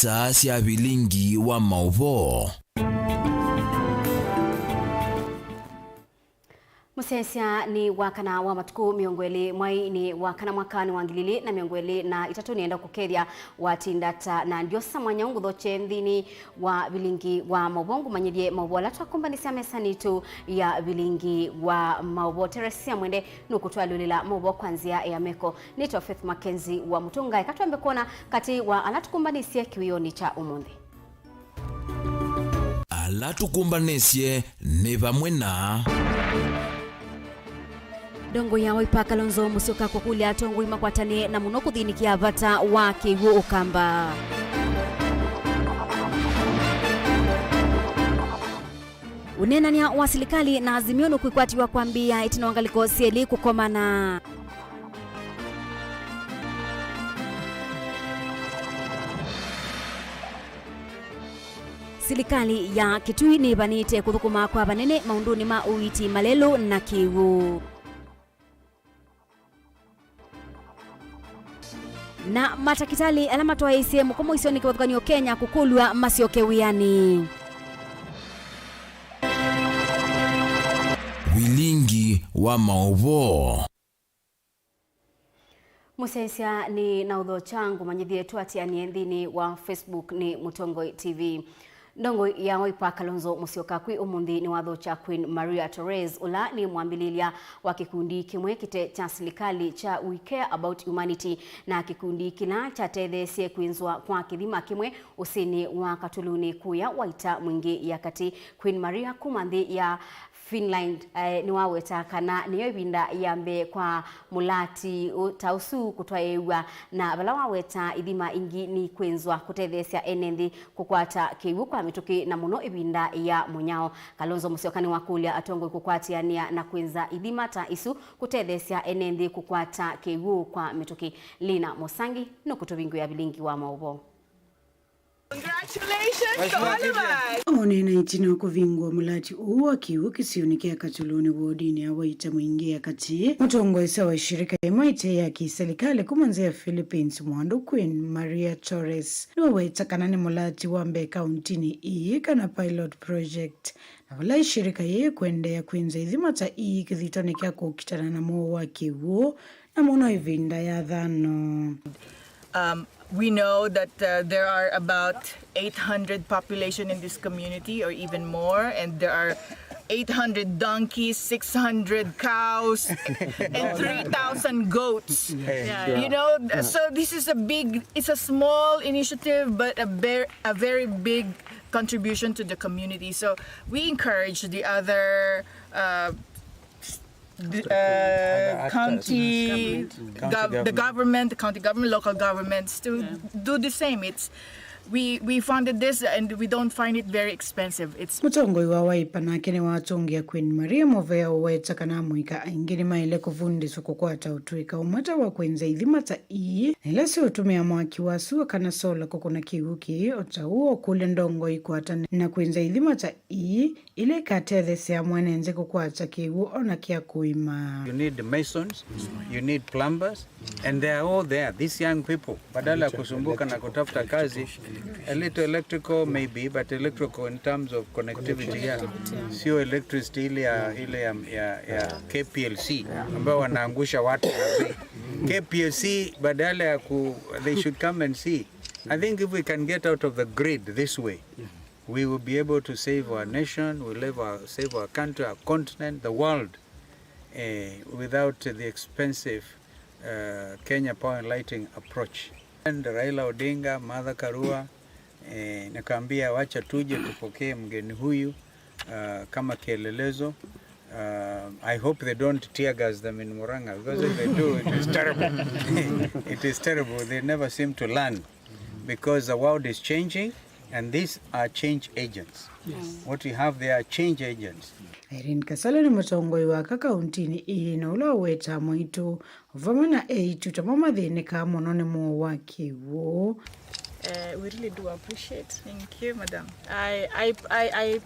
isa cia Vilingi wa Mauvoo. Musesia ni wakana wa matuku miongweli mwai ni wakana mwakani wangilili na miongweli na itatu nienda kukethia watindata na ndiosa mwanyongu dhoche mdhini wa Vilingi wa Mauvoo manyidie Mauvoo latwa kumbanisia mesanitu ya Vilingi wa Mauvoo. Teresia mwende nukutua lulila Mauvoo kwanzia ya meko nito Faith MAKENZI wa Mutunga ikatuwa mbekona kati wa alatukumbanisia kiwioni cha umundi. Alatukumbanesie ni vamwe na dongo ya Waipa Kalonzo Musyoka kukulia tongo imakwatane na muno kuthinikia vata wa kiwu ukamba. Unenania wa serikali na azimio nukuikwatiwa kwambia itinawangaliko sieli kukomana. Serikali ya Kitui ni banite kuthukuma kwa banene maunduni ma uiti malelo na kiwu. Na matakitali alama toa ICM komo isioni kiwathukanio Kenya kukulwa masioke wiani. Vilingi wa Mauvoo. Musesia ni naudho changu manyidhie tuati aniendhini wa Facebook ni Mutongo TV. Ndongo ya Waipa Kalonzo Musyoka kwi umundi ni wadho cha Queen Maria Torres ula ni mwambililia wa kikundi kimwe kite cha serikali cha We Care About Humanity na kikundi kila cha tethesie kuinzwa kwa kithima kimwe usini wa Katuluni kuya waita mwingi ya kati Queen Maria kumandhi ya Finland ni waweta kana niyo ibinda yambe kwa mulati tausu kutwaewa na bala waweta idhima ingi ni kwenzwa kutethesia enendi kukwata kiwu kwa mituki na muno ibinda ya munyao. Kalonzo Musyoka ni wakulia atongo kukwatiania na kwenza idhima ta isu kutethesia enendi kukwata kiwu kwa mituki. Lina Mosangi no kutubingu ya Vilingi wa Mauvoo. Congratulations to all of us. Onena itina kuvingwa mulati uwa kiwu kisionikia Katuluni wodini ya waita mwingi ya kati Mutongo isa wa shirika imaite ya kiserikali kumanzia Philippines mwandu Queen Maria Torres niwa waita kanani mulati wambe kauntini ii kana pilot project na wala shirika ye kwende ya kwenza idhimata ii kithitonikia kukitana na muo wa kiwu na muno ivinda ya dhano. We know that there are about 800 population in this community or even more, and there are 800 donkeys, 600 cows, and 3,000 goats. You know, so this is it's a small initiative, but a very big contribution to the community. So we encourage the other county government, local governments to do the same. We funded this and we don't find it very expensive. It's Mutongo wa Waipa na kene watongia Queen Maria Movea uweta kana muika ingini maile kufundi sukukwata utuika umata wa kwenza idhimata ii nilasi utumia mwaki wasu kana sola kukuna kiwuki ota uo kule ndongo ikuata na kwenza idhimata ii ile katele sea mwenenze kukwata kiwu ona kia kuima. You need masons, you need plumbers, and they are all there, these young people. Badala kusumbuka na kutafuta kazi, a little electrical maybe, but electrical in terms of connectivity, sio electricity ile ya KPLC ambao wanaangusha watu na bei. KPLC badala ya they should come and see. I think if we can get out of the grid this way, we will be able to save our nation, save our country, our continent, the world, without the expensive Kenya Power and Lighting approach. And Raila Odinga, Martha Karua, nikaambia wacha tuje tupokee mgeni huyu kama kielelezo. I hope they don't tear gas them in Murang'a, because if they do, it is terrible. It is terrible. They never seem to learn, because the world is changing, and these are change agents. Yes. What we have there are change agents. Irene Kasala ni Mutongo wa kauntini ii na ula weta mwitu uvamana tutamama dhine kama none muo waki wo. We really do appreciate. Thank you, madam. I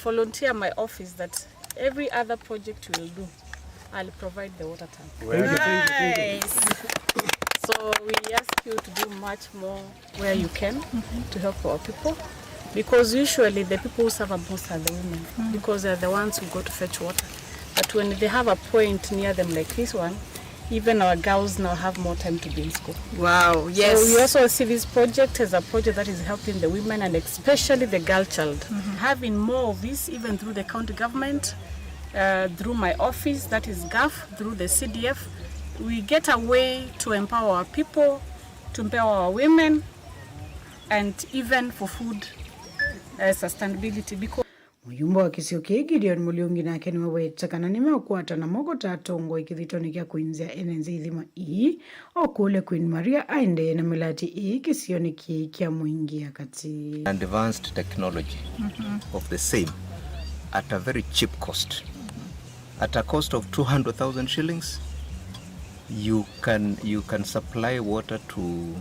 volunteer my office that every other project we'll do, I'll provide the water tank. Well, nice. So we ask you to do much more where you can to help our people. Because usually the people who suffer most are the women, because they're the ones who go to fetch water. But when they have a point near them like this one, even our girls now have more time to be in school. Wow, yes. So we also see this project as a project that is helping the women and especially the girl child. Having more of this, even through the county government, through my office, that is GAF, through the CDF, we get a way to empower our people, to empower our women, and even for food sustainability. Because Muyumba wa kisio Gideon Muliungi na keni waweta kana nimeukwata na mogo tatongo ikithitoni kia kuinzia enenzi ithima ii okule Queen Maria aende na milati ii kisioni kia muingia kati. Advanced technology of the same at a very cheap cost. At a cost of 200,000 shillings, you can supply water to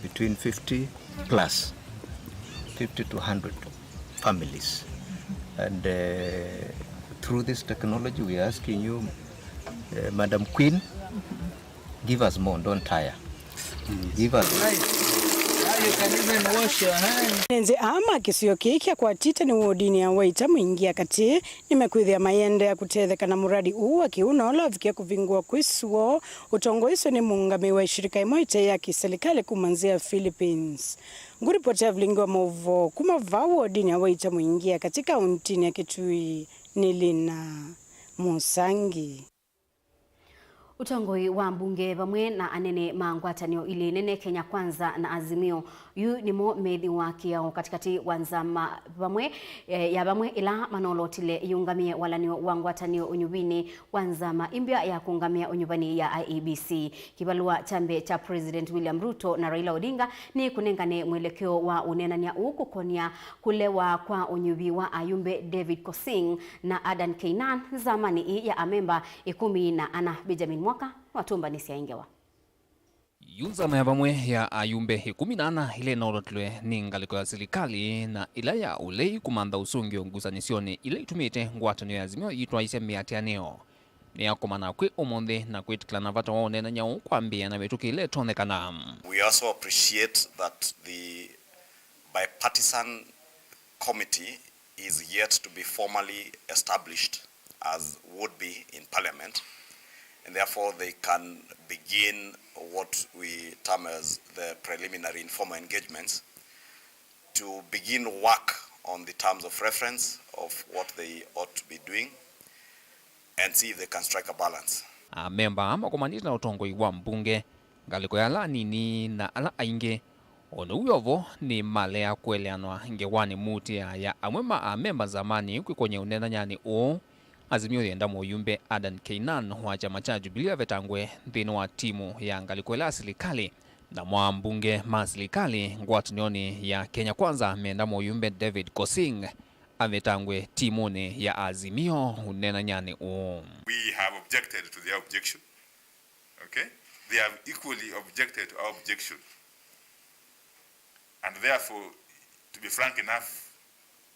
between 50 to 100 families. And through this technology, we are asking you, Madam Queen, give us more, don't tire. Give us. You can even wash your hands. Nenze ama kisio kia kwa tita ni wodini ya waita muingia kati nimekuithia mayende ya kutetheka na muradi uwa kiunola vikia kuvingua kwisuo utongo iso ni muungami wa shirika imoite ya kiserikali kumanzia Philippines. Nguripoti ya Vilingi wa Mauvoo kumavaa wodini ya waita muingia katika untini ya Kitui Nilina Musangi. Utongoi wa mbunge bamwe na anene mangwatanio ili nene Kenya Kwanza na Azimio yu nimo methi wa kiao katikati wanzama bamwe ya bamwe ila manolotile yungamie walanio wangwatanio unyubini wanzama imbia ya kungamia unyubani ya IEBC. Kibalua chambe cha President William Ruto na Raila Odinga ni kunengane mwelekeo wa unenania ukukonia kulewa kwa unyubi wa Ayumbe David Kosing na Adan Keynan zamani ya amemba 10 na ana Benjamin Mwaka watumba nisiaingewa. Yunzama ya bamwe ya Ayumbe 18 ile naolotwe ni ngaliko ya serikali na ila ya ulei kumanda usungio ngusanyisione ile itumite ngwatanio ya Azimio yitwa ise miatianeo. Ni yakomana kwe omonde na kwetikla na vata waone na nyao kwambia na betuki ile tonekana. We also appreciate that the bipartisan committee is yet to be formally established as would be in Parliament. And therefore they can begin what we term as the preliminary informal engagements to begin work on the terms of reference of what they ought to be doing and see if they can strike a balance. Memba ama kumanita na utongoi wa mbunge ngaliko ya la nini na ala ainge ono uyovo ni male ya kueleanwa ngewani muti ya amwema memba zamani kwenye unena nyani o Azimio yenda Ayumbe Adan Keynan wa chama cha Jubilee vetangwe ndino wa timu ya ngalikwela serikali na mwambunge masirikali ngwatunioni ya Kenya Kwanza menda Ayumbe David Kosing avetangwe timuni ya Azimio unena nyani o. We have objected to their objection. Okay? They have equally objected to our objection. And therefore, to be frank enough,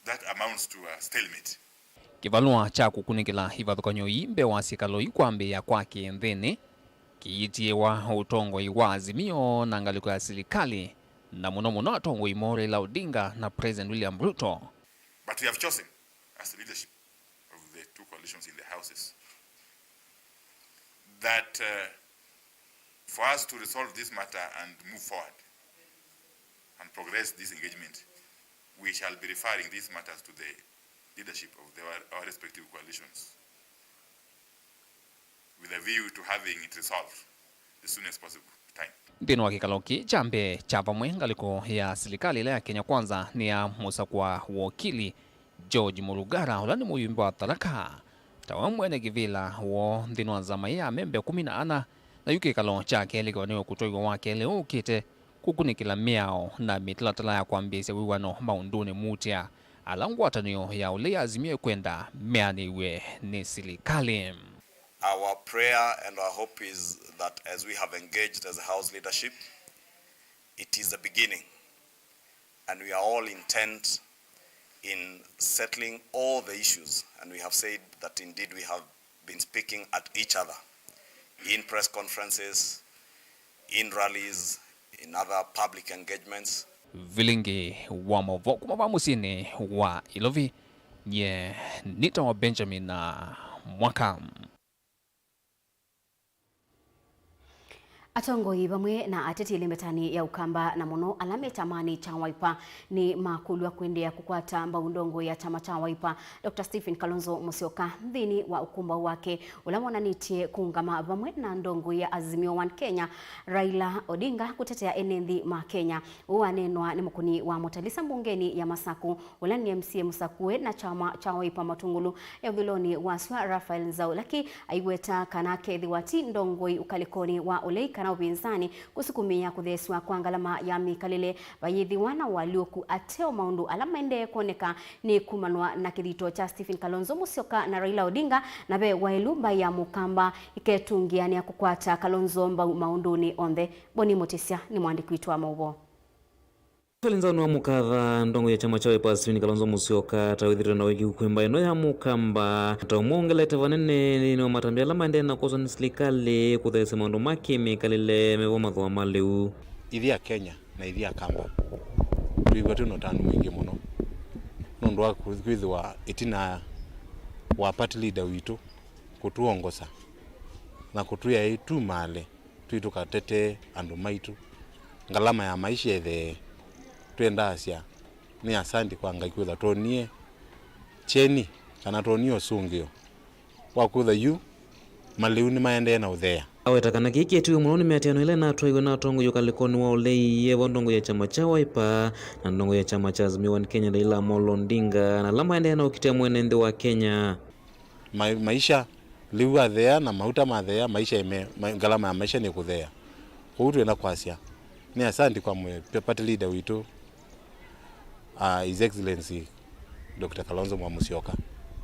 that amounts to a stalemate. Kivalua cha kukunikila hivathukanyo imbe wa sikalo ikwambe ya kwake nthini kiitiewa utongoi wa Azimio na ngaliko ya serikali na muno atongo imore la Odinga na President William Ruto. But we have chosen as the leadership of the two coalitions in the houses that for us to resolve this matter and move forward and progress this engagement, we shall be referring these matters to the leadership of our respective coalitions with a view to having it resolved as soon as possible time. Ndino wa kikaloki chambe cha pamwe ngaliko ya serikali ile ya Kenya Kwanza ni ya musa kwa wakili George Mulugara ulani muyumba wa talaka tawamwene kivila wo ndino wa zama ya membe 14 na yuki kalo chake liko niyo kutoiwa wake leo kite kukunikila miao na mitlatala ya kuambia wiwano maunduni mutia alangwatanio ya ule Azimio kwenda meaniwe ni serikali. Our prayer and our hope is that as we have engaged as a house leadership, it is the beginning and we are all intent in settling all the issues, and we have said that indeed we have been speaking at each other in press conferences, in rallies, in other public engagements. Vilingi wa Mauvoo kuma musini wa Ilovi nye nita wa Benjamin na mwaka. Atongoi bamwe na ateti limetani ya ukamba na mono alame tamani cha Wiper ni makulwa kuendea kukwata mbaundongo ya chama cha Wiper. Dr. Stephen Kalonzo Musyoka mdhini wa ukumba wake ulamona nitie kuungama bamwe na ndongo ya Azimio One Kenya Raila Odinga kutetea enendhi ma Kenya. Uwanenwa ni mkuni wa Motalisa mbungeni ya Masaku ulani MCA Musakue na chama cha Wiper matungulu ya viloni waswa Rafael Nzau laki aiweta kanake dhiwati ndongoi ukalikoni wa Oleika na upinzani kusukumia kutheswa kwa ngalama ya mikalile bayithi wana walioku ateo maundu alama ende koneka ni kumanwa na kidito cha Stephen Kalonzo Musyoka na Raila Odinga na be wailumba ya mukamba iketungiani ya kukwata Kalonzo maundu ni onde. Boni Motisia ni mwandiki wetu wa Mauvoo. Falinzano wa mukatha ndongo ya chama cha Wiper Stephen Kalonzo Musyoka tawithira na wiki kuimba ino ya mukamba taumongela vanene ni matambia lama ende na kosa ni serikali kuthese maundu make mikalile mevo mathwa maleu ithia Kenya na ithia kamba tuigwa tuno tanu mwingi muno nundu wa kwithwa itina wa party leader witu kutuongoza na kutuya itu male tuitukatete andu maitu ngalama ya maisha ethe twenda asia ni asandi kwa ngai kwitha tonie cheni kana tonio sungio wa kwitha yu maliu ni maende na uthea aweta kana kiki etiwe muno ni metiano ile na twaigwe na tongo yukalikoni wa Olei yevo ndongo ya chama cha Wiper na ndongo ya chama cha Azimio One Kenya Raila Amolo Odinga na lama ende na ukitia mwenende wa Kenya maisha liu athea na mauta mathea maisha ngalama ya maisha ni kuthea kwa twenda kwasia ni asandi kwa party leader witu His Excellency Dr. Kalonzo Musyoka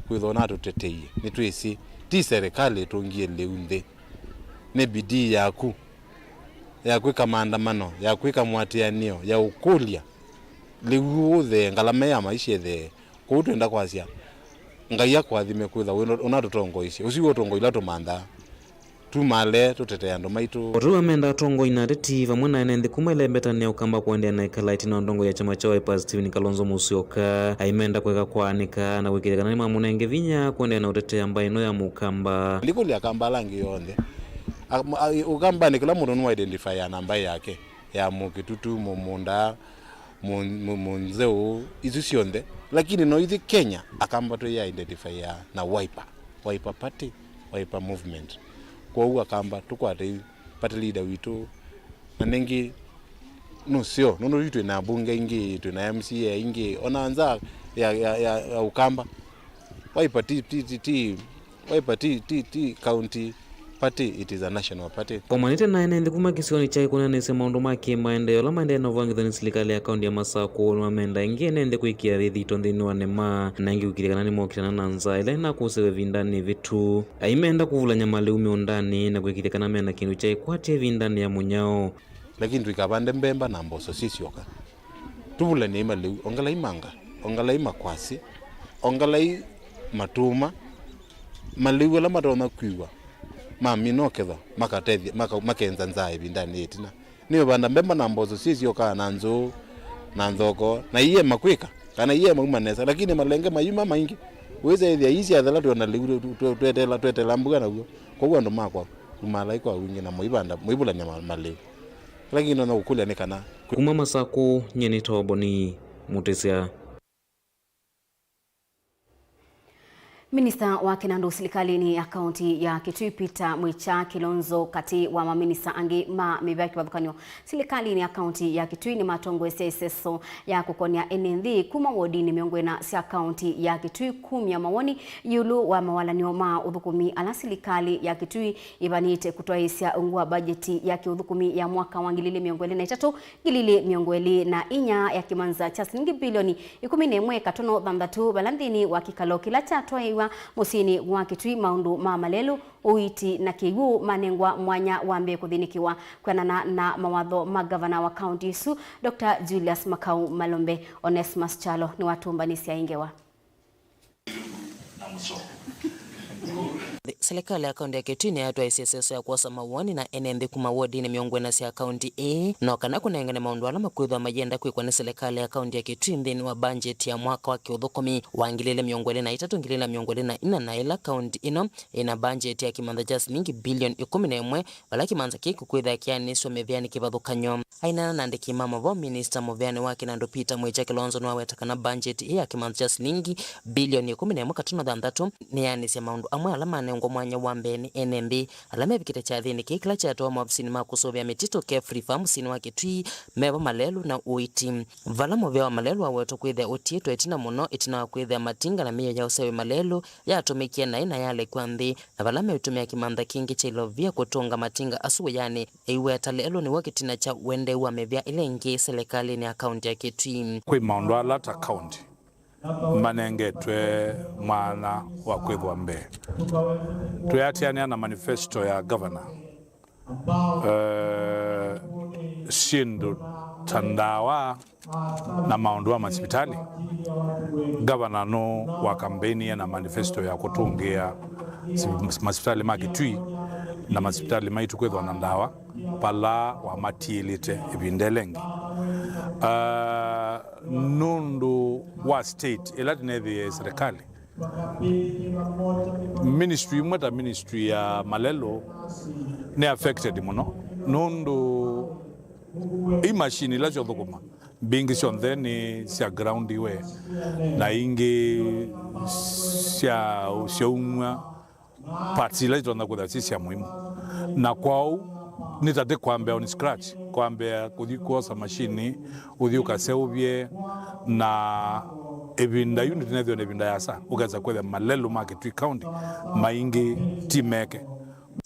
kwithona tutetei ni twisi ti serikali tungie leunde ne bidii yaku ya kwika maandamano ya kwika mwatianio ya ukulia liuothe ngalama ya maisha the kwa twenda kwasia ngai yakwathime kwitha unatutongoici ucio tongo ila tumanda tumale tutete andu maitu otu amenda tongo inateti vamwe na enenthi kuma ilembetania ukamba kuendea na ikalaiti na ndongo ya chama cha Wiper Stephen Kalonzo Musyoka aimenda kweka kwanika na gwikirikana ni mamunenge vinya kuendea na utete ambaye no ya mukamba ndikulia kamba langi yonthe ukamba ni kila mundu no identify ya namba yake ya mukitutu mumunda munzeu izu cionthe lakini no ithi Kenya akamba tu ya identify ya na Wiper party Wiper movement kwa uwa kamba tukwate party leader witu na nengi nusio nono witu na bunge ingi tuna MCA ingi onaanza ya ukamba Wiper county party, it is a national party. Komanite na enende kuma kisioni chai kuna nese maundu make maendeleo la maendeleo na vangi thani serikali ya kaunti ya Masako na menda ingi enende kuikia rithi tondini wa nema na ingi ukirikana ni mwokitana na nza ila ina kusewe vindani vitu aimenda kuvula nyamaliu miondani na kuikirikana mena kindu chai kuatia vindani ya munyao lakini tuikabande mbemba na mboso sisi yoka tuvula ni imaliu ongalai manga ongalai makwasi ongalai matuma maliu ala matona kuiwa mami no ketho makatethi makenza nzai vindani etina niwe banda mbemba na mbozo sisi yoka na nzo na nthoko na iye makwika kana iye maumanesa lakini malenge mayuma maingi weza ithia isi athala tuona liu twetela mbuga na guo kwa ndo makwa kumalai kwa wingi na moibula nyama maliu lakini no ukulia ni kana kuma Masako nyeni toboni Mutesia. Minista wa Kinandu serikalini ya kaunti ya Kitui Peter Mwicha Kilonzo kati wa maminista angi mibaki wathukanio serikalini ya kaunti ya Kitui ni matongo seso ya kukonia enendhi kuma wodini miongwena sia kaunti ya Kitui kumya mawoni yulu wa mawalanio ma uthukumi ala serikali ya Kitui ibanite kutoaisia ungwa bajeti ya kiuthukumi ya mwaka wa 2023 2024 ya kimanza cha shilingi bilioni 11.3 balandhini wa kikalo kila chatwa musini wa Kitui maundu malelu uiti na kigu manengwa mwanya wambe kuthinikiwa kwenana na mawatho magavana wa kaunti su Dr. Julius Makau Malombe Onesmus Chalo ni watumbanisi ya ingewa Serikali ya kaunti ya Kitui ni yatwa ICSS ya kuwasa mawoni na enende kuma wodi ni miongoni ya kaunti no kana kunengane maundu ala makwithwa majenda kwikwa ni serikali ya kaunti ya Kitui nthini wa budget ya mwaka wa kiuthukumi wa 2023 na ila kaunti ino ina budget ya kimantha cha shilingi bilioni 11 bala kimanza kiku kwitha kianiswa mevyani kivathukanyo aina na ndiki Mauvoo minister muvyani wake na Peter Mwicha Kilonzo no wetakana budget ya kimantha cha shilingi bilioni 11.3 ni yanisya maundu amwe ala manengo mwanya wa mbeni NMB ala mevikite cha thini kikila cha toa mafisini makusovya mitito Free Farm sini wa Kitui meva malelu na uiti vala muvya wa malelu wa weto kwithia utieto etina muno etina wa kwithia matinga na miyo ya usewe malelu ya atumikia na ina yale kwa nthi na vala meutumia kimantha kingi cha ilovia kutunga matinga asuwe yani iweta lelu ni wakitina cha wende wa mevya ilengi serikali ni akaunti ya Kitui kwi maundu ala ta county manengetwe mwana wa kwithwa mbe tuyatiania na manifesto ya governor shindu tandawa na maundu wa masipitali governor no wa kampeni na manifesto ya kutungia masipitali ma Kitui na masipitali maitu kwithwa na ndawa pala wa matiilite ibindelengi nundu wa state ila tinethi serikali ministry mweta ministry ya malelo ne affected muno nundu i machine la thukuma bingi cionthe ni cia ground iwe na ingi cia umwa parts ila tonda kutha cia muhimu na kwao nitate kwambia on scratch kwambia kuthi kuosa machine uthi ukaseuvye na ebinda unit na thio ebinda yasa ukaza kwetha malelu ma Kitui county maingi timeke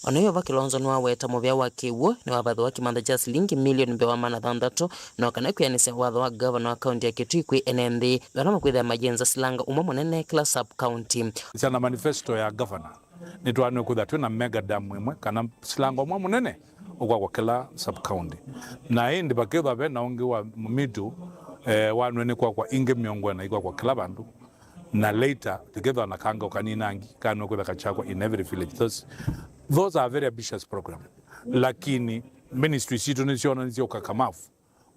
Onoyo va Kilonzo no weta muvya wake wo ni wavatho wa kimantha cha shilingi milioni 2.3 no kana kwianisa watho wa governor wa county ya Kitui kwi NND vala makwitha majenza silanga umwe munene kila sub county sana manifesto ya governor ni twanwe kutha twina mega dam imwe kana silanga umwe munene kwa kila sub county na indi baketha be na ungi wa midu wanwe ni kwa inge miongo na kwa kila bandu na later together na kanga kaninangi kanwe kutha kachakwa in every village those are very ambitious program lakini ministry situ nisiona nizio kakamafu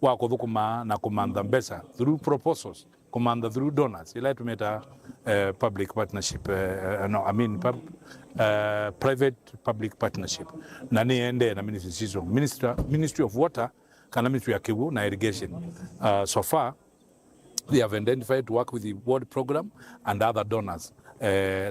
wako thukuma na kumanda mbesa through proposals kumanda through donors ila tumeta public partnership private public partnership na ni ende na ministry of water kana ministry ya kiwu na irrigation so far they have identified to work with the world program and other donors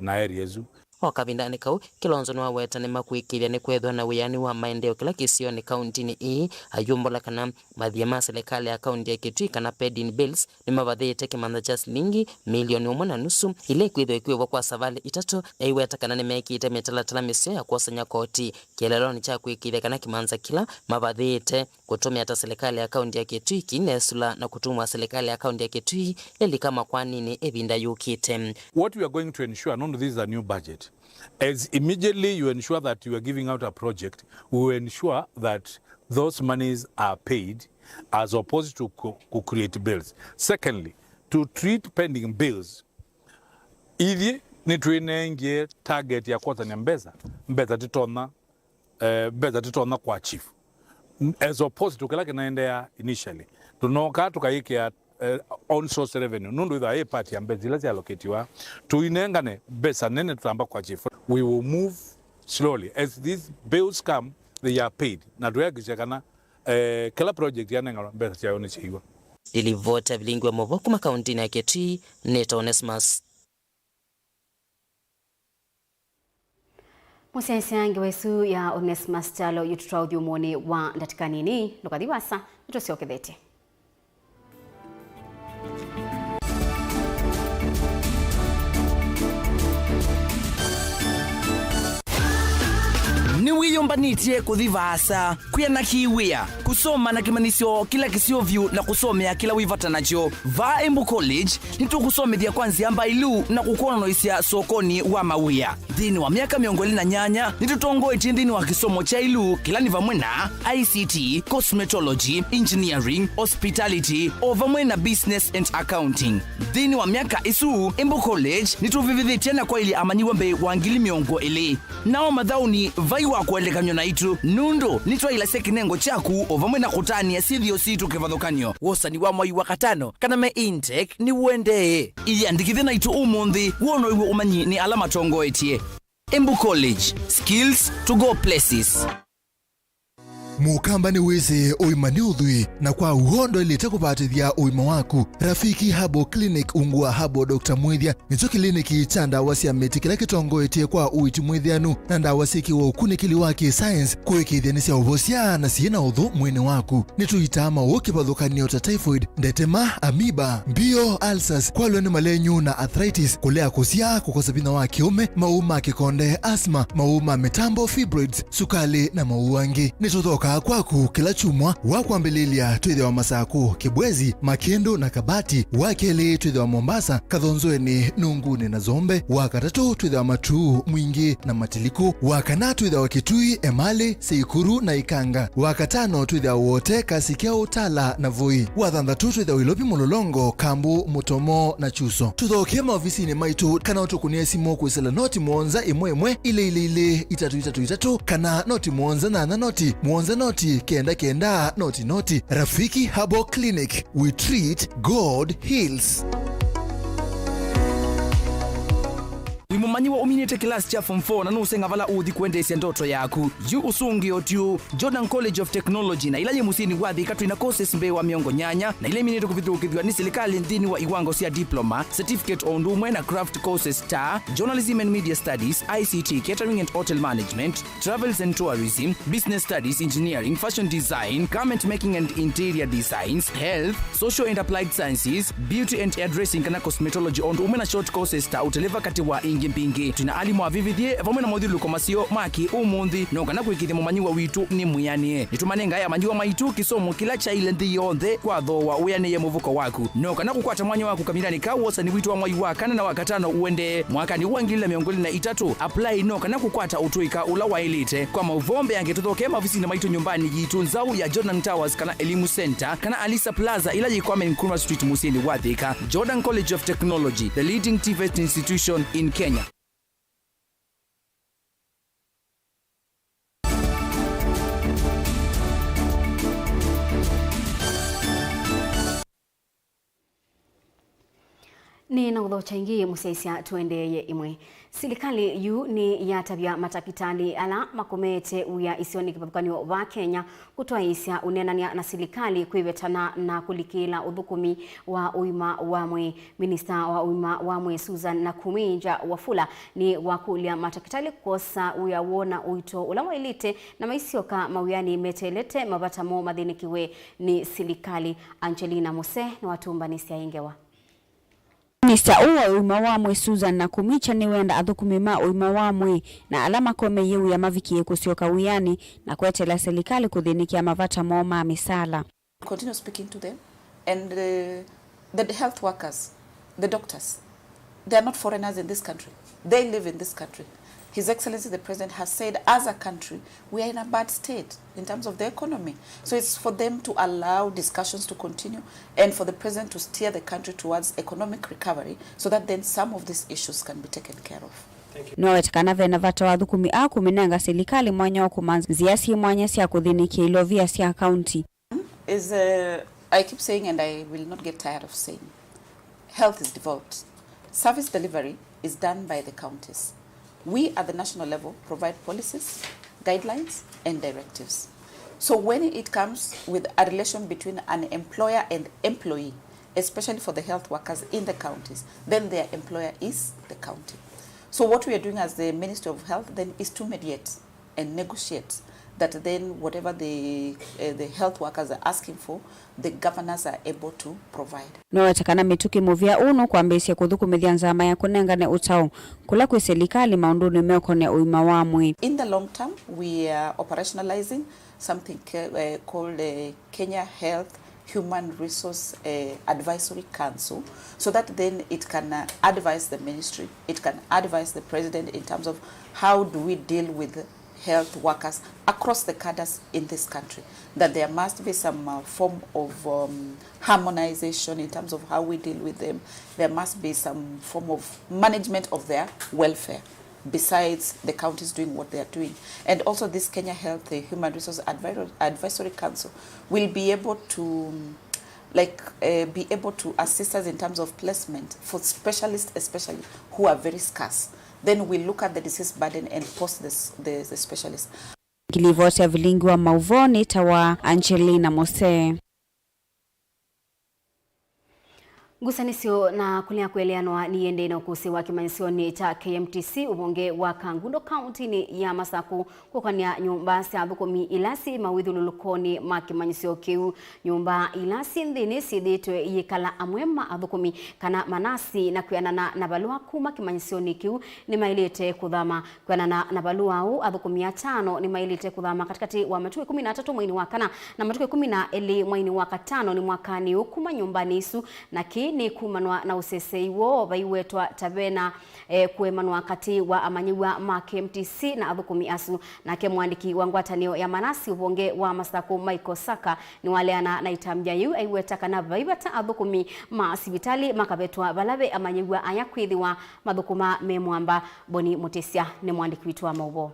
na areas wakavindani kau Kilonzo no weta ni makwikiria ni kwethwa na wiyani wa maendeleo kila kisio ni county ni ayumbola kana mathia ma serikali ya county ya Kitui kana paid-in bills ni mavathite kimantha cha shilingi milioni 1.5 ile kwithwa ikiwa kwa savali itatu iweta kana ni mekite mitalatala misio ya kuosanya koti kielelo ni cha kwikiria kana kimantha kila mavathite kutumia hata serikali ya county ya Kitui kinesula na kutumwa serikali ya county ya Kitui ili kama kwa nini ebinda yukite. What we are going to ensure, none of this is a new budget. As immediately you ensure that you are giving out a project, we will ensure that those monies are paid as opposed to create bills. Secondly, to treat pending bills, ili ni tuinengie target ya kwanza ni mbeza titona kwa chief. As opposed to kila kinaendea initially. Tunoka tukaikia on source revenue nundu itha a part ya mbezi lazi allocatiwa tuinengane besa nene tutamba kwa chief. We will move slowly as these bills come, they are paid na tuyagishakana kila project yanenga besa cha yone chiwa ilivota Vilingi wa Mauvoo kuma kaunti ya Kitui Neto Onesmus Musensi yangi wesu ya Onesmus Chalo yututraudhi umoni wa ndatikanini nukadhiwasa nitosiokethete ni wiyumbanitie kuthivasa kuyana kiwia kusoma na kimanisio kila kisiovyu na kusomea kila wivata nacho va Embu College nitukusomethia kwanzia mbailu na kukonoisia sokoni wa mawia thini wa miaka miongo na nyanya nitutongoetie thini wa kisomo cha ilu kila ni vamwe na ICT, cosmetology, engineering, hospitality o vamwe na business and accounting. Thini wa miaka isu Embu College nituvivithitie na kwa ili amanyiwa mbe wa ngili miongo ili nao mathauni vai wa kuelekanyo na itu nundu nitwa ila sekinengo chaku o vamwe na kutania sithio situ kivathukanyo wosani wa mwai wa katano kana me intake ni wende iandikithie na itu umuthi wono iwe umanyi ni alama tongoetie. Embu College, skills to go places. Mukamba ni weze oimani udhui na kwa uhondo ilete kupatithia oima waku. Rafiki Habo Clinic ungua Habo Dr. Mwithia nicho kliniki cha ndawa cia miti kila kitongoetie kwa uiti mwithianu na ndawa cikiwa ukunikili wake science kuikithia ni cia uvosia na ciina uthu mwini waku. Nituitama ukipathukanio ta typhoid, ndetema, amoeba, mbio, ulcers, kwalwe ni malenyu na arthritis, kulea kusia, kukosa bina wa kiume, mauma kikonde, asma, mauma mitambo, fibroids, sukali na mauangi. Nituthoka kwaku kila chumwa wakwambililia twithe wa Masaku, Kibwezi, Makendo na Kabati, wakeli twithe wa Mombasa, Kathonzoeni, Nunguni na Zombe, wakatatu twithe wa Matuu, Mwingi na Matiliku, wakana twithe wa Kitui, Emali, Seikuru na Ikanga, wakatano twithe wa wote Kasikia, Utala na Voi, wathanthatu twithe wa Ilopi, Mulolongo, Kambu, Mutomo na Chuso. Tuthokie maofisini maitu kana utukunie simu kwisela noti mwonza imwe ile itatu kana noti mwonza na noti mwonza noti kenda noti. Rafiki Habo Clinic, we treat, God heals. Wimumanyiwa uminite class cha form 4 na nusenga vala uthi kuendesia ndoto yaku yu usungi otiu Jordan College of Technology na ilaye musini wathi katwina courses mbe wa miongo nyanya na ile minite kuvithukithwa ni serikali nthini wa iwango cia diploma, certificate on ndumwe na craft courses ta journalism and media studies, ICT, catering and hotel management, travels and tourism, business studies, engineering, fashion design, garment making and interior designs, health, social and applied sciences, beauty and hairdressing kana cosmetology on ndumwe na short courses ta uteleva kati wa mpingi tuna alimu avivithie vamwe na modhilu komasio maki umuthi no kana kwikithia mumanyiwa witu ni muyanie nitumanenga ya manyiwa maitu kisomo kila cha ile nthi yonthe kwa thowa uyanie muvuko waku no kana kukwata mwanya waku kamirani ka wosa ni witu wa mwai wa kana na wakatano uende mwaka ni uangilila miongoli na itatu apply no kana kukwata utuika ula wa elite kwa mauvombe angetuthoke maofisini maitu nyumbani jitu nzau ya Jordan Towers kana Elimu Center kana Alisa Plaza ila yikwame Nkrumah Street Musini Wathika. Jordan College of Technology, the leading TVET institution in Kenya. Ni na udhocha ingi musesia tuendeye imwe. Serikali yu ni ya tabia matakitali ala makomete uya isioni kipapukanio wa Kenya kutoa isia unenania na serikali kuivetana na kulikila udhukumi wa uima wamwe. Minister wa uima wamwe Susan Nakuminja Wafula ni wakulia matakitali kukosa uya wona uito ulawa elite na maisioka mawiyani metelete mabatamo madhinikiwe ni serikali. Angelina Muse na watumba nisia ingewa. Minister uwa uima wamwe Susan Nakumicha ni wenda adhukumima uima wamwe na alama kome yewu ya mavikie kusioka uyani na kuetela serikali kuthinikia mavata moma misala. Continue speaking to them and the health workers, the doctors, they are not foreigners in this country. They live in this country. His Excellency the President has said as a country we are in a bad state in terms of the economy. So it's for them to allow discussions to continue and for the President to steer the country towards economic recovery so that then some of these issues can be taken care of. Nowetakana vena vata wa dhukumi kuminanga serikali mwanya wa kumanzia si mwanya siya kuthinikia ilovia siya county. I keep saying and I will not get tired of saying, health is devolved. Service delivery is done by the counties. We at the national level provide policies, guidelines and directives. So when it comes with a relation between an employer and employee, especially for the health workers in the counties, then their employer is the county. So what we are doing as the Ministry of Health then is to mediate and negotiate that then whatever the health workers are asking for, the governors are able to provide. No atakana mituki movia uno kwa mbesi kuthukumithia nzama ya kunengane utao kula kwi serikali maunduni mekone uima wamwe. In the long term, we are operationalizing something called Kenya Health Human Resource Advisory Council, so that then it can advise the ministry, it can advise the president in terms of how do we deal with health workers across the cadres in this country, that there must be some form of harmonization in terms of how we deal with them. There must be some form of management of their welfare besides the counties doing what they are doing. And also this Kenya Health Human Resource Advisory Council will be able to be able to assist us in terms of placement for specialists, especially who are very scarce. Then we look at the disease burden and post the specialists. Kilivoti ya Vilingi wa Mauvoo ni tawa Angelina Mose. Gusanisio na kulia kueleanwa ni ende na ukusi wa kimanyisioni cha KMTC ubonge wa Kangundo County ni ya Masaku kukania nyumba siathukumi ilasi mawithululukoni makimanyisio kiu nyumba ilasi ndini siditwe yikala amwema athukumi kana manasi na kuyanana na balua kuma kimanyisioni kiu ni mailite kudhama kuyanana na balua au athukumi 5 ni mailite kudhama katikati wa matuke 13 mwini wakana na matuke 12 mwini wakatano ni mwakani ukuma nyumbani isu na ni kumanwa na usesei wo baiwetwa tabena kuemanwa kati wa amanyiwa MAKENZI na athukumi asu na ke mwandiki wa ngwatanio ya manasi ubonge wa Masaku Michael Saka ni waleana na itamja yu aiweta kana baibata athukumi masibitali makabetwa balabe amanyiwa ayakwithiwa mathukuma memwamba Boni Mutesia ni mwandiki witu wa Mauvoo.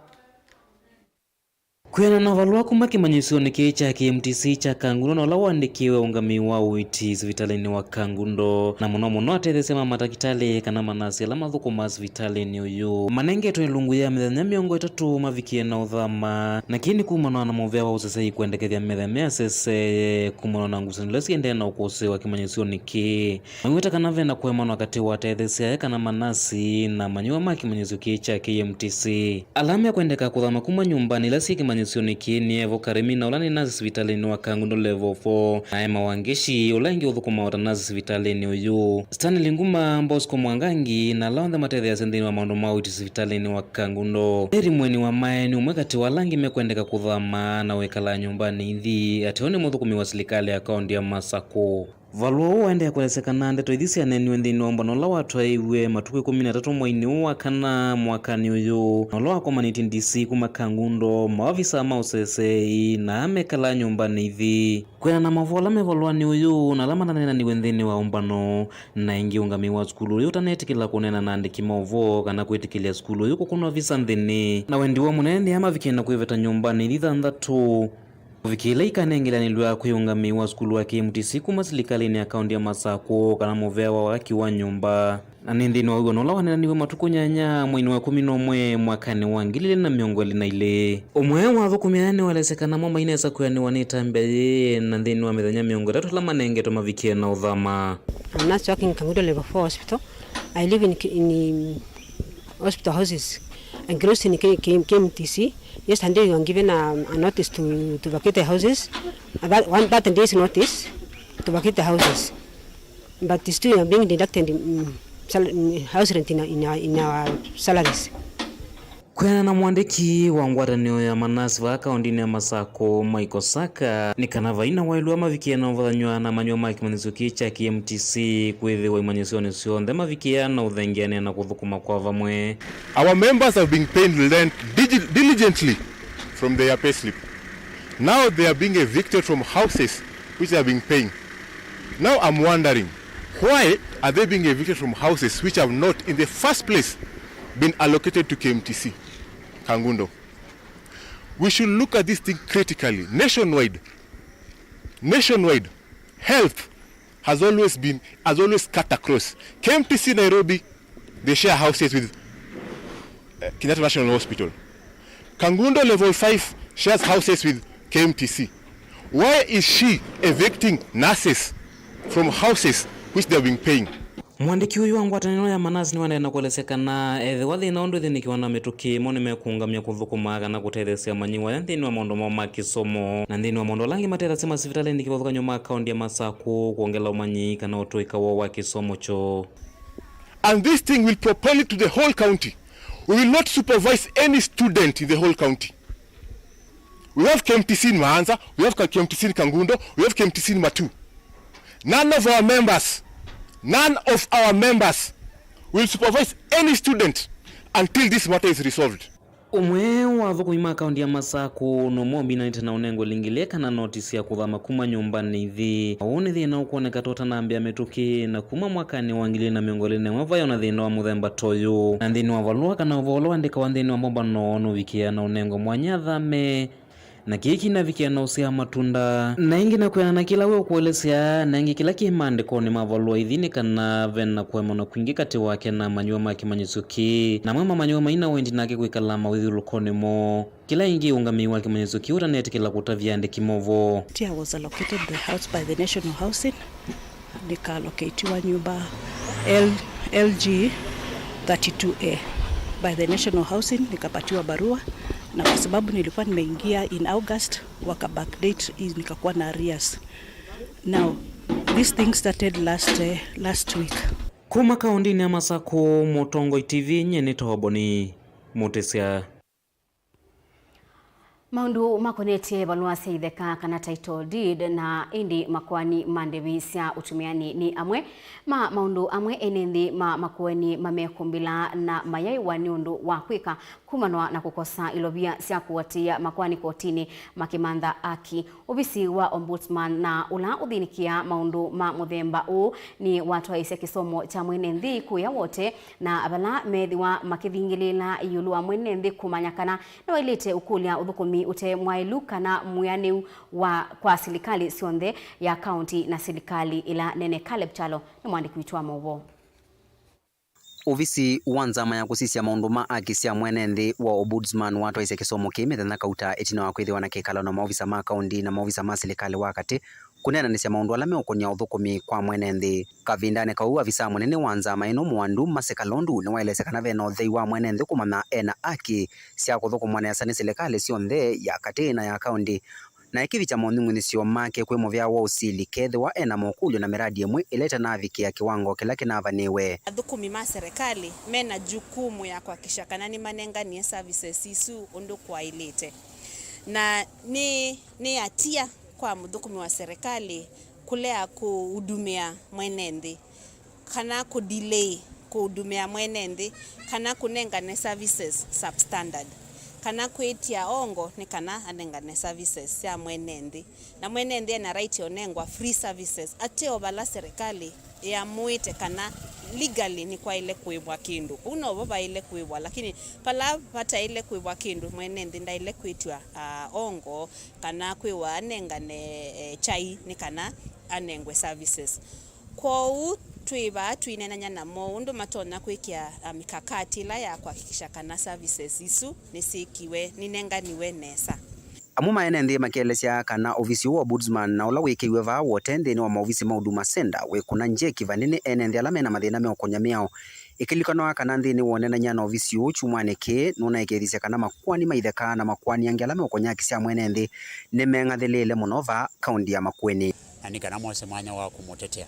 Kwena na valua kuma kimanyisioni cha KMTC cha Kangundo na lawandikiwe ungami wa uiti sivitalini wa Kangundo na muno atethesema matakitali kana manasi ala mathukuma sivitalini uyu manenge tunilungu ya mithenya miongo 3 mavikie na uthama na kini kumana na movea wa usesei kuendekethia mithenya sese kumana na ngusanilo siende na ukose wa kimanyisioni ki mangweta kana vena kuemana wakati wa atethesia kana manasi na manyua ma kimanyisio cha KMTC alama ya kuendeka kuthama kuma nyumbani la kimanyisioni ni evo karimi na ulani nazi sivitalini wa Kangundo level 4 na ema wangeshi ulangi uthukuma wata nazi sivitalini uyu Stanley Nguma Bosco Mwangangi na laonde matedhe ya sendini wa maundu mauti sivitalini wa Kangundo eri mweni wa maeni umwekati walangi mekwendeka kuthama na wekala nyumbani ithi atione muthukumi wa serikali ya kaunti ya Masaku valua uende ya kuelesekana ndeto ithisi ya neni wendini wa mbano la watu aiwe matuke 13 mwaini uwa kana mwakani uyu na loa kwa maniti DC kuma Kangundo maafisa mausesei na amekala nyumbani hivi kwena na mavola mevalua ni uyu na lama nanena ni wendini wa mbano na ingi ungami wa skulu yu tanetikila kunena na andiki Mauvoo kana kuitikilia skulu yu kukuna visa ndini na wendi wa munene ama vikena kuiveta nyumbani dhitha ndatu vikila ikanengelanilwa kuyungamiwa skulu wa KMTC kuma serikali ni akaunti ya Masaku kana movewa waki wa nyumba na nindini wa ugo nola wanenaniwe matuku nyanya mwini wa 11 mwakani wa 2024 umwe wa thukumi ane walesekana mama inesa kuyani wanitambeye na ndini wa mithenya miongo 3 la manenge to mavikie na uthama. I'm not working in Kangundo level 4 hospital. I live in hospital houses and close in KMTC. Yesterday we were given a notice to vacate the houses. About 1 days notice to vacate the houses. But still being deducted in house rent in our salaries. Kwena na mwandiki wa ngwatanio ya manasi wa kaunti ya Masaku Michael Saka ni kana vaina wailu mavikia na uvathanywa na manywa ma kimanyisio cha KMTC kwithiwa imanyisioni cionthe mavikia na uthengiane na kuthukuma kwa vamwe. Our members have been paid rent diligently from their payslip. Now they are being evicted from houses which they have been paying. Now I'm wondering, why are they being evicted from houses which have not in the first place been allocated to KMTC Kangundo? We should look at this thing critically. Nationwide, health has always cut across. KMTC Nairobi, they share houses with Kenyatta National Hospital. Kangundo level 5 shares houses with KMTC. Why is she evicting nurses from houses which they have been paying? Mwandiki huyu wangu ataneno ya manazi ni wanaenda kuelesekana ethi wathi na undu thinikiwa na mituki mo nimekungamia kuthukumaga na gutethesia manyiwa ya nthini wa maundu ma kisomo na nthini wa maundu langi matethasi masivitali nikivathuka nyuma akaunti ya Masaku kuongela umanyi kana utuika wa kisomo cho. And this thing will propel it to the whole county. We will not supervise any student in the whole county. We have KMTC in Maanza, we have KMTC in Kangundo, we have KMTC in Matu. None of our members will supervise any student until this matter is resolved. Umwe wa thukuima akaunti ya Masaku no mombi na itena unengo lingilie kana notisi ya kuthama kuma nyumbani ithi uni thina ukuoneka tota na ambia mituki na kuma mwakani wangili na miongolini mwavayo na thina wa muthemba toyu na thina wa valua kana uvolo andika wa thina wa momba no wikia na unengo mwanyathame na kiki na vikia na usia matunda na ingi na kuyana kila we kuelesea na ingi kila kimandiko ni mavalua ithini kana vena kwema na kuingi kati wake na manyua maki manyisuki na mwema manyua maina wendi nake kuikalama withulukoni mo kila ingi ungami wake manyisuki utaneti kila kutavia andiki Mauvoo. I was allocated the house by the National Housing. Nika allocatiwa nyumba LG 32A by the National Housing, nikapatiwa barua na kwa sababu nilikuwa nimeingia in August waka backdate nikakuwa na arrears. Now this thing started last week. Kuma kaundini ya Masaku Mutongo TV nyene toboni mutesia maundu makonetie balua seitheka kana title deed na indi makwani mandevi cia utumiani ni amwe maundu amwe enenthi makueni mamekumbila na mayai wa niundu wa kwika kumanwa na kukosa ilovia cia kuwatia makwani kotini makimantha aki. Ofisi wa ombudsman na ula uthinikia maundu ma muthemba u ni watu aisya kisomo cha mwenenthi kuya wote na abala methiwa makithingilila iyulu wa mwenenthi kumanyakana na wailite ukulia uthukumi ute mwailuka na muyani wa kwa serikali sionthe ya county na serikali ila nene Caleb Chalo ni mwandiki witwa Mauvoo. Ofisi wanzama ya kusisia maundu ma akisia mwenenthi wa ombudsman watu aisya kisomo kimethana kauta etina wa kwithiwa na kikala na maofisa ma county na maofisa ma serikali wakati kunena nisya maundu ala meukonia uthukumi kwa mwenenthi kavindane kau afisa munene wanzama ino mwandu Masekalondu ni waelese kana vena uthei wa mwenenthi kumana ena aki cia kuthukumwa na sani serikali sionthe ya kati na ya county na ikivicha maundu nisio make kwi muvya wa usili kethiwa ena mokulyo na miradi imwe ileta na avikia kiwango kila kinavaniwe. Athukumi ma serikali mena jukumu ya kuhakikisha kana ni manenganie services isu undu kwa ilete na ni atia kwa mthukumi wa serikali kulea kuhudumia mwenenthi kana kudelay kuhudumia mwenenthi kana kunengane services substandard kana kwetia ongo ni kana anengane services ya mwenenthi na mwenenthi ana right onengwa free services ateo bala serikali ya muite kana legally ni kwa ile kuibwa kindu uno baba ile kuibwa lakini pala pata ile kuibwa kindu mwenenthi nda ile kwitwa ongo kana kwiwa anengane chai ni kana anengwe services kwa twiba twinenanya na undu matona kwikia mikakati la ya kuhakikisha kana services isu nisikiwe ninenganiwe nesa. Amu maenenthi makielesya kana ofisi wa ombudsman na ula wikiwe va wote nthini wa maofisi ma Huduma Center wikuna nje kivanini enenthi ala mena mathina meukonya miao ikilikana kana nthini wonenanya na ofisi uchu mwaniki nuna ikithisia kana makwani maitheka na makwani angi ala meukonya kisia mwenenthi ni mengathilile muno va kaunti ya Makueni ani kana mwase mwanya wa kumutetea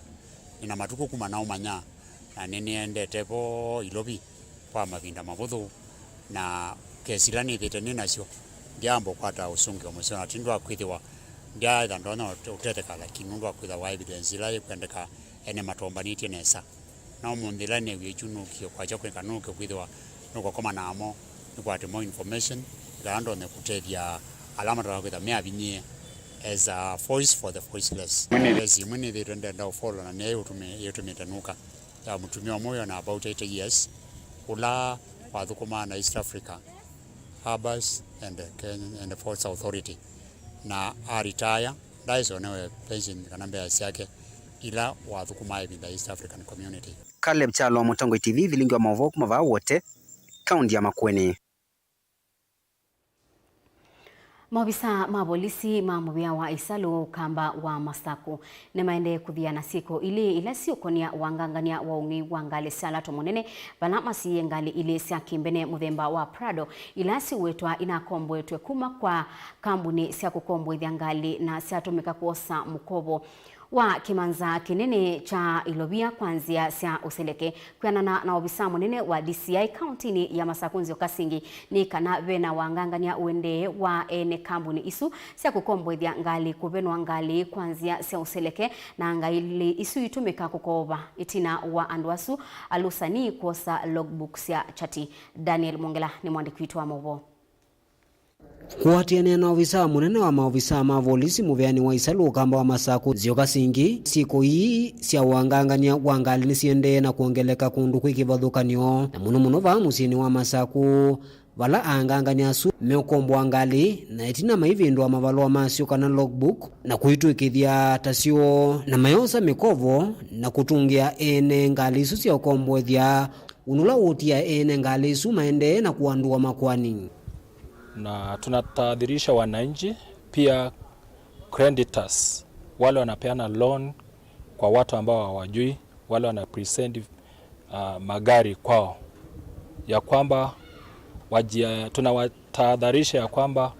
ina matuku kumana umanya na nini endete po ilobi kwa mavinda mavuthu na kesilani thiteni nacio jambo kwata usungi wa musona tindwa kwithiwa ndia ndona utetheka lakini mundu akwitha wa evidence ila kwendeka ene matombaniti nesa na mundilane wichunu kio kwa chakwe kanuke kwithiwa nuko koma namo nuko ati more information gando ne kutethia alama twa kwitha me avinyie as a voice for the voiceless. Mwenye they don't know follow na nayo tumetanuka ya mtumia moyo na about 8 years ula wathukuma na East Africa Harbors and the Ports Authority na retire daiso nawe pension kanamba yake ila wathukuma hivi the East African community. Caleb Chalo, Mutongo TV, Vilingi wa Mauvoo kumava wote kaunti ya Makueni. Maofisa ma polisi ma Mauvoo wa Isalu kamba wa Masaku ne maende kuthiana siko ili ila siokonia wangangania wa ungi wangali salato monene bana masiye ngali ile sia kimbene muthemba wa Prado ila si wetwa ina kombo etwe kuma kwa kambuni sia kukombo ngali na sia tumika kuosa mukobo wa kimanza kinene cha ilobia kwanzia sia useleke kwanana na ofisa munene wa DCI county ni ya Masakunzi Okasingi ni kana vena wangangania uende wa ene kambuni isu sia kukombwethia ngali kuvenwa ngali kwanzia sia useleke na ngali isu itumika kukoba itina wa andwasu alusani kuosa logbook sia chati. Daniel Mongela ni mwandiki wetu wa Mauvoo. Kuatiania na ofisa munene wa maofisa ma polisi muveani wa Isalu kamba wa Masaku Okasingi siku hii sia wangangania wangali nisiende na kuongeleka kundu kwikivathukanio na muno va musini wa Masaku vala angangania su meokombo angali na itina maivindwa mavalua masio kana logbook na kuituikithia tasio na mayosa mikovo na kutungia ene ngali isu sia ukombwethia unula utia ene ngali isu maende na kuandua makwani. Na tunatahadharisha wananchi pia creditors wale wanapeana loan kwa watu ambao hawajui, wale wana present magari kwao, ya kwamba tunawatahadharisha ya kwamba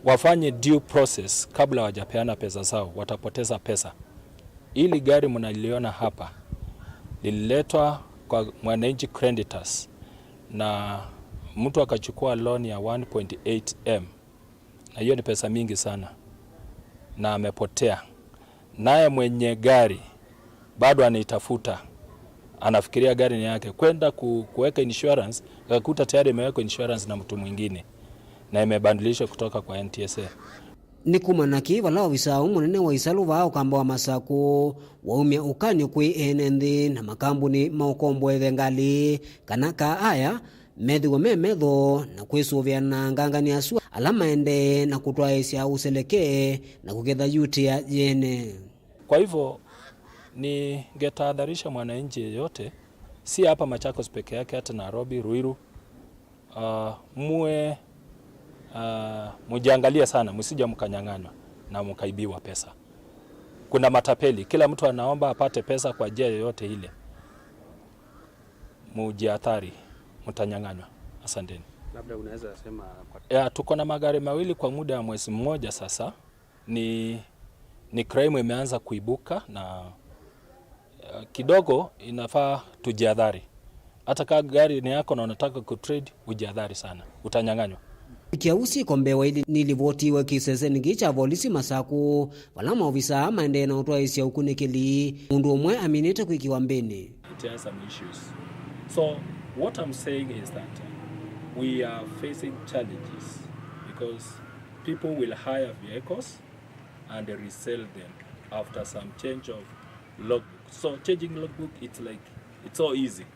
wafanye due process kabla wajapeana pesa zao, watapoteza pesa. Ili gari mnaliona hapa lililetwa kwa wananchi creditors na mtu akachukua loan ya 1.8M na hiyo ni pesa mingi sana na amepotea. Naye mwenye gari bado anaitafuta, anafikiria gari ni yake, kwenda kuweka insurance akakuta tayari imewekwa insurance na mtu mwingine na imebadilishwa kutoka kwa NTSA. Nikumanaki vala ofisa munene wa Isalu vao kamba wa Masaku waumia ukani kwi enendi na makambuni maukombwethe ngali kanaka aya medhiwa medho na kwisuvia na ngangani asu alama ende na kutwaisha useleke na kuketha yuti ya jene. Kwa hivyo ni ngetahadharisha mwananchi yeyote, si hapa Machakos peke yake, hata Nairobi, Ruiru, mujiangalia sana, msija mkanyang'anywa na mkaibiwa pesa. Kuna matapeli, kila mtu anaomba apate pesa kwa njia yoyote ile. Mujiathari, mtanyang'anywa. Asanteni. Labda unaweza sema tuko na magari mawili kwa muda wa mwezi mmoja sasa. Ni crime imeanza kuibuka na kidogo inafaa tujiadhari. Hata kama gari ni yako na unataka kutrade, ujiadhari sana, utanyang'anywa. Kiausi kombewa ili nilivotiwe kiseseni gicha polisi Masaku wala maofisa maende na utwaisha ukunikili mundu umwe aminite kuikiwa mbeni. It has some issues. So what I'm saying is that we are facing challenges because people will hire vehicles and they resell them after some change of logbook. So changing logbook, it's so easy,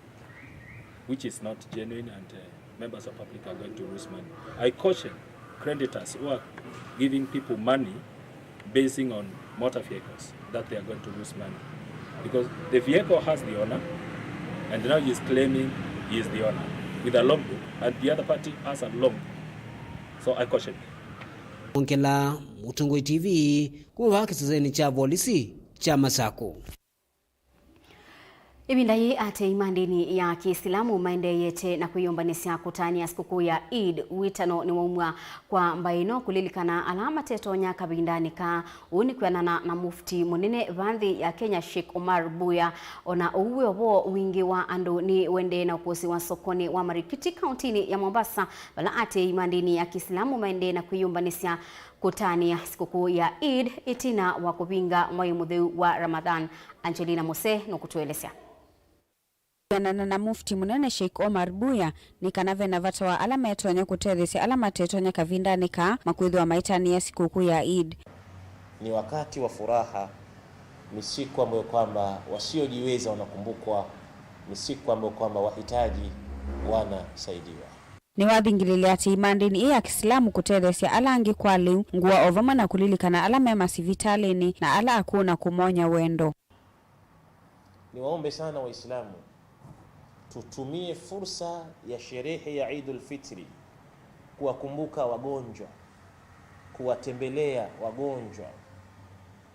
which is not genuine, and members of public are going to lose money. I caution creditors who are giving people money basing on motor vehicles that they are going to lose money, because the vehicle has the owner and now he is claiming he is the owner with a logbook and the other party has a logbook. So I caution. Mongela, Mutungo TV, kuwa kiseseni cha polisi cha Masaku. Ibindai ate imandini ya Kiislamu maende yete na kuyombanisya kutani ya sikukuu ya Eid witano ni waumwa kwa mbaino kulilikana alama teto nyaka bindani ka unikwanana na mufti munene vandhi ya Kenya Sheikh Omar Buya ona uwe wo wingi wa ando ni wende na kuosi wa sokoni wa Marikiti County ya Mombasa wala ate imandini ya Kiislamu maende na kuyombanisya kutani ya sikukuu ya Eid itina wa kupinga mwezi wa Ramadhan. Angelina Mose nukutuelezea. Na mufti munene Sheikh Omar Buya ni kanave na vata wa alama etonya kuteresi alama tetonya kavindani ka makwidhi wa maitani ya sikukuu ya Eid. Ni wakati wa furaha, ni siku ambayo kwamba wasiojiweza wanakumbukwa, ni siku ambayo kwamba wahitaji wanasaidiwa. Ni wathingilili ati imandini ya Kiislamu kuteresi alangi kwa liu nguwa ovama na kulilikana alama ya masivitalini na ala akuna kumonya wendo. Ni waombe sana Waislamu tutumie fursa ya sherehe ya Eidul Fitri kuwakumbuka wagonjwa, kuwatembelea wagonjwa,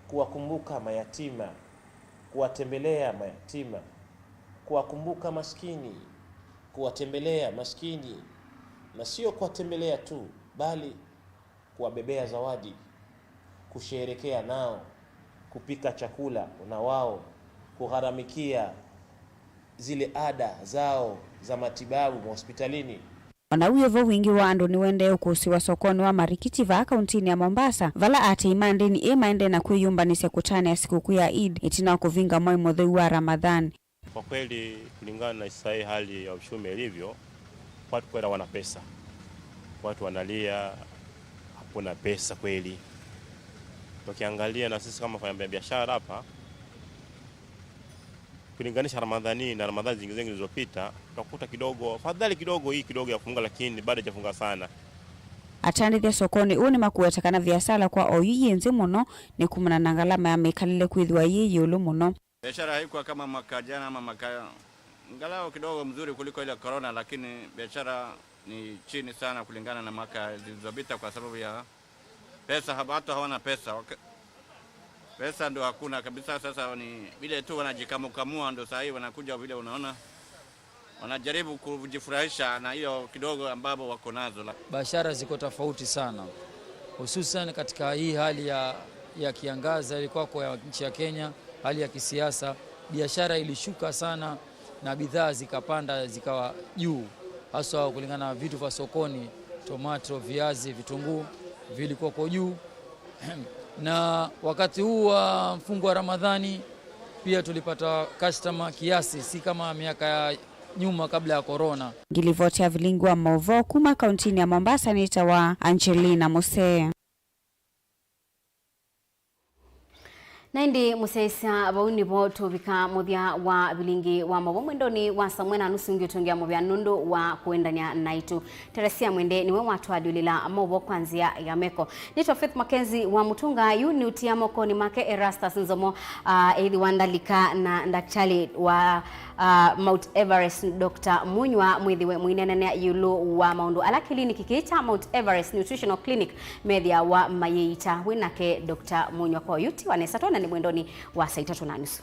kuwakumbuka mayatima, kuwatembelea mayatima, kuwakumbuka maskini, kuwatembelea maskini, na sio kuwatembelea tu, bali kuwabebea zawadi, kusherehekea nao, kupika chakula na wao, kugharamikia zile ada zao za matibabu hospitalini. Wanauyevo wingi wa andu ni wende ukusiwa sokoni wa marikiti va kauntini ya Mombasa vala ati imande ni imaende na kuyumbanisya kutane ya sikukuu ya Eid itina kuvinga mwai mudhui wa Ramadhan. Kwa kweli kulingana na isai hali ya uchumi ilivyo, watu kwenda wana pesa, watu wanalia hakuna pesa kweli. Tukiangalia na sisi kama fanya biashara hapa, kulinganisha Ramadhani na Ramadhani zingine zilizopita, tutakuta kidogo fadhali kidogo hii kidogo ya funga, lakini bado hajafunga sana. Atandithia sokoni uni makuetakana biashara kwa oyiye nzi muno ni kumana na ngalama ya mekalile kuidhwa yiyi ulu muno. Biashara haikuwa kama mwaka jana ama mwaka ngalao kidogo mzuri kuliko ile corona, lakini biashara ni chini sana kulingana na mwaka zilizopita kwa sababu ya pesa. Watu hawana pesa. Pesa ndo hakuna kabisa. Sasa ni vile tu wanajikamukamua, ndo saa hii wanakuja vile unaona wanajaribu kujifurahisha na hiyo kidogo ambapo wako nazo. Biashara ziko tofauti sana, hususan katika hii hali ya kiangazi ilikuwa kwa nchi ya Kenya, hali ya kisiasa, biashara ilishuka sana na bidhaa zikapanda zikawa juu, hasa kulingana na vitu vya sokoni, tomato, viazi, vitunguu vilikuwa kwa juu. Na wakati huu wa mfungo wa Ramadhani pia tulipata customer kiasi, si kama miaka ya nyuma kabla ya corona. Gilivotia Vilingi wa Mauvoo kuma kauntini ya Mombasa ni tawa Angelina Mosea. Naindi museisa bauni bo tubika muthia wa Vilingi wa Mauvoo mwendoni wa samwena nusu ngiutungia muvya nundu wa kuendania naitu Teresia mwende niwe watu adulila Mauvoo kwanzia ya meko. Nito Faith MAKENZI wa mutunga yu utia moko ni make Erastus Nzomo Eidhi Wandalika na Daktari wa Mount Everest Dr. Munywa mwithiwe mwinenene yulu wa maundu ala kliniki kiita Mount Everest Nutritional Clinic media wa mayeita winake Dr. Munywa kwa yuti wanesa tona ni mwendoni wa saa 3:30.